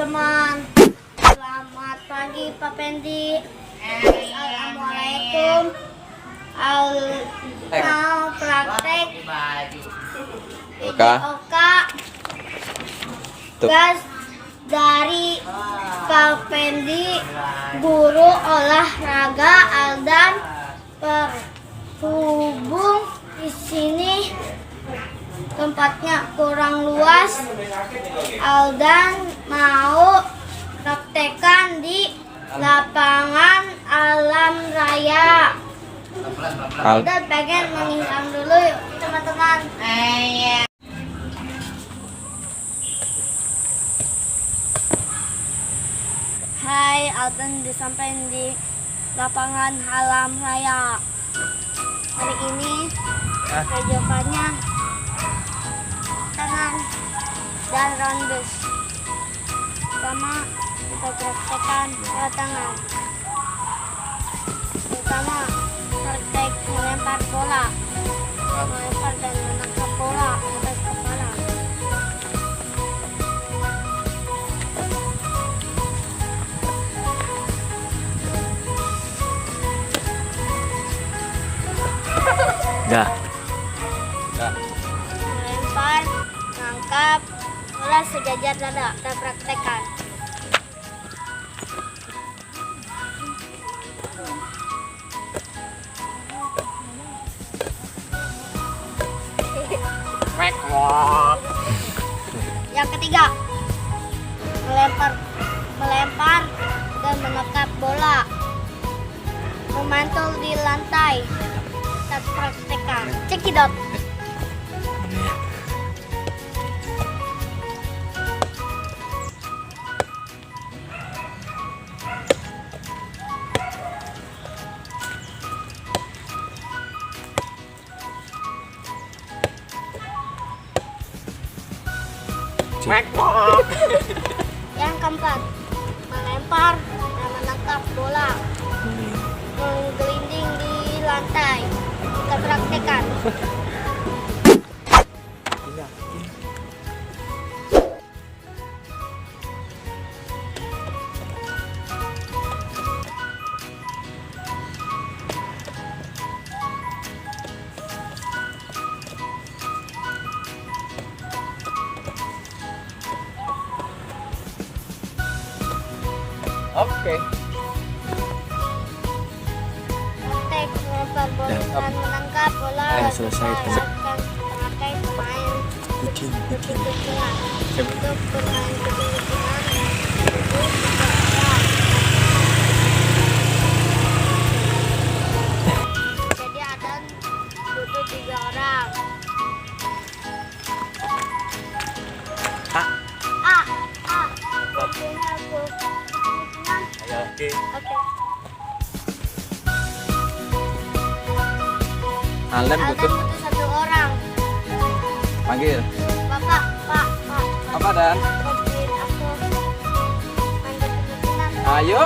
teman-teman. Selamat pagi Pak Pendi. Assalamualaikum. Mau praktek Oka tugas dari Pak Pendi, guru olahraga Aldan berhubung di sini tempatnya kurang luas. Aldan mau praktekan di lapangan alam raya. Aldan pengen mengingat dulu yuk teman-teman. Hai, Aldan disampaikan di lapangan alam raya. Hari ini kejokannya tangan dan rondes. Pertama kita praktekkan lewat tangan. Pertama praktek melempar bola, melempar dan menangkap bola atas kepala. Dah. Melempar, menangkap bola sejajar dada. Kita praktekkan. Yang ketiga, melempar dan menangkap bola, memantul di lantai. Kita praktekkan. Cekidot. Yang keempat, melempar dan menangkap bola, menggelinding di lantai. Kita praktekkan. Oke. Praktek melempar bola dan menangkap bola. Selesai. Memakai pemain kucing-kucingan untuk bermain kucing-kucingan. Jadi ada butuh 3 orang. Kucingnya kucing-kucingan. Oke. Oke. Aldan Aldan butuh butuh 1 orang. panggil. Bapak, Pak. Apa Dan? Bantuin aku main kucing-kucingan. Ayo.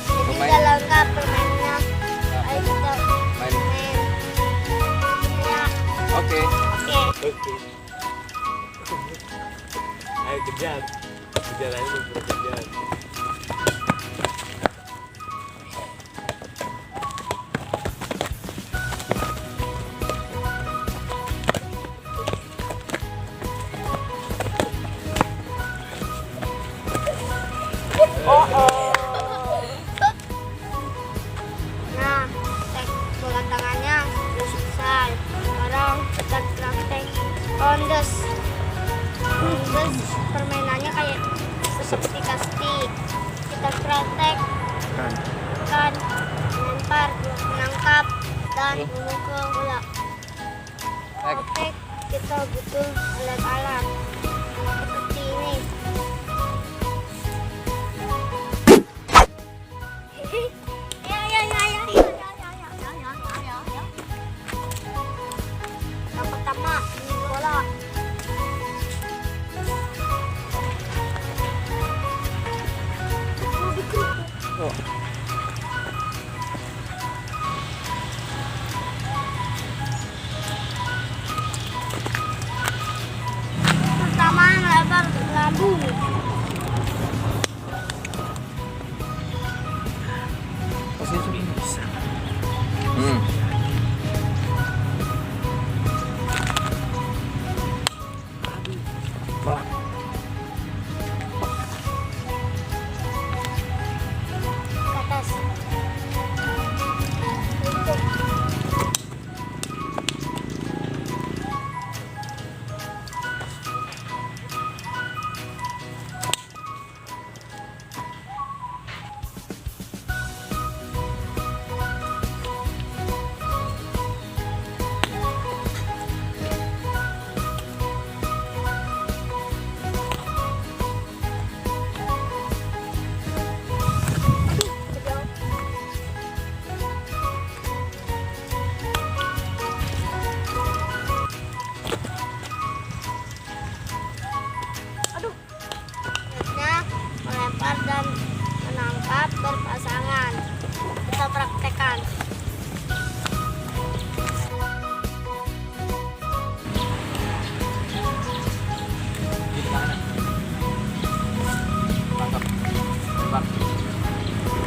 Jadi Pemain. udah lengkap permainnya. Ayo kita Main. main. Ya, Oke. oke. Oke. Ayo kejar. Kejar aja lu kejar. Nah, tek bola tangannya udah selesai. Sekarang kita praktek rondes. Rondes permainannya kayak seperti kasti. Kita praktek kan melempar, menangkap dan memukul bola. Praktek kita butuh alat-alat seperti ini. Yang pertama, ini bola. Pertama, melempar ke bumi.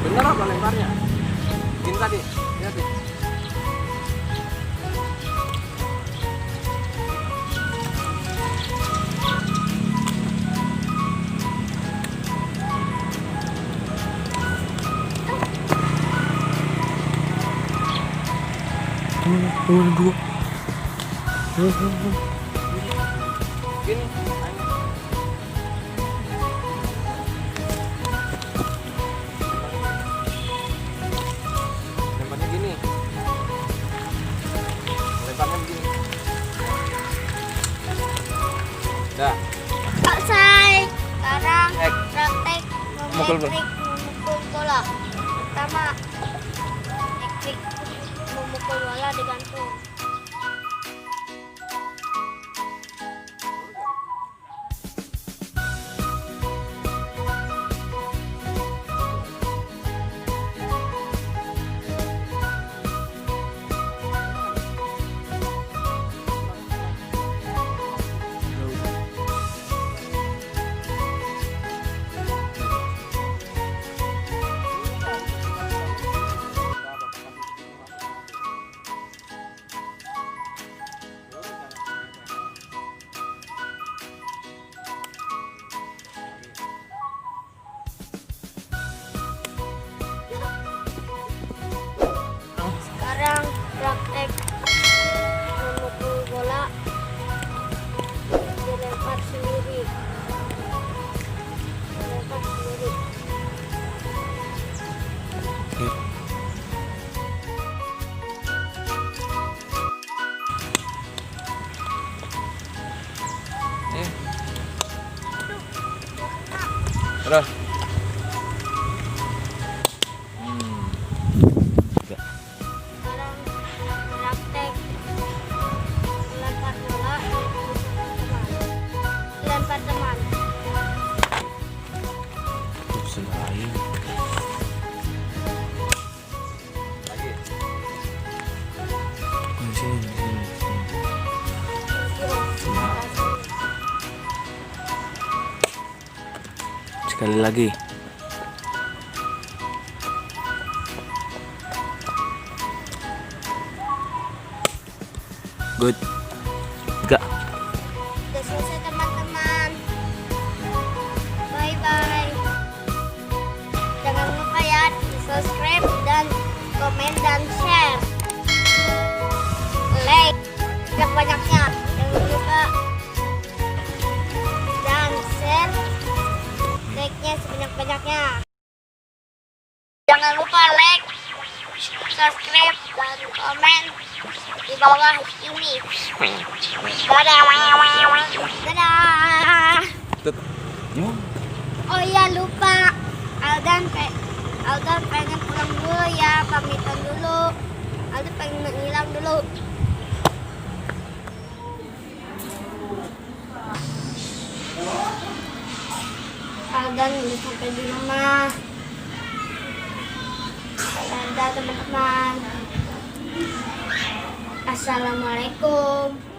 Bener apa lemparnya? Gini tadi, lihat deh. Gini. Lemparnya gini. Lemparnya begini. Dah. Selesai. Sekarang Ek. praktek Mukul memukul bola. Pertama, teknik memukul bola digantung. Sekarang praktek memukul bola dilempar sendiri. Dilempar sendiri. Terus. Sekarang praktek melempar bola dilempar teman. Lagi. Sekali lagi. Good. Tiga. Udah selesai teman-teman. Bye bye. Jangan lupa ya di subscribe dan komen dan share. Like banyak-banyaknya. Jangan lupa dan share. Like-nya sebanyak-banyaknya. Jangan lupa like, subscribe dan komen di bawah ini. Dadah. Dadah. Oh iya lupa. Aldan pengen pulang dulu ya, pamitan dulu. Aldan pengen ngilang dulu. Aldan udah sampai di rumah. Dadah teman-teman. Assalamualaikum.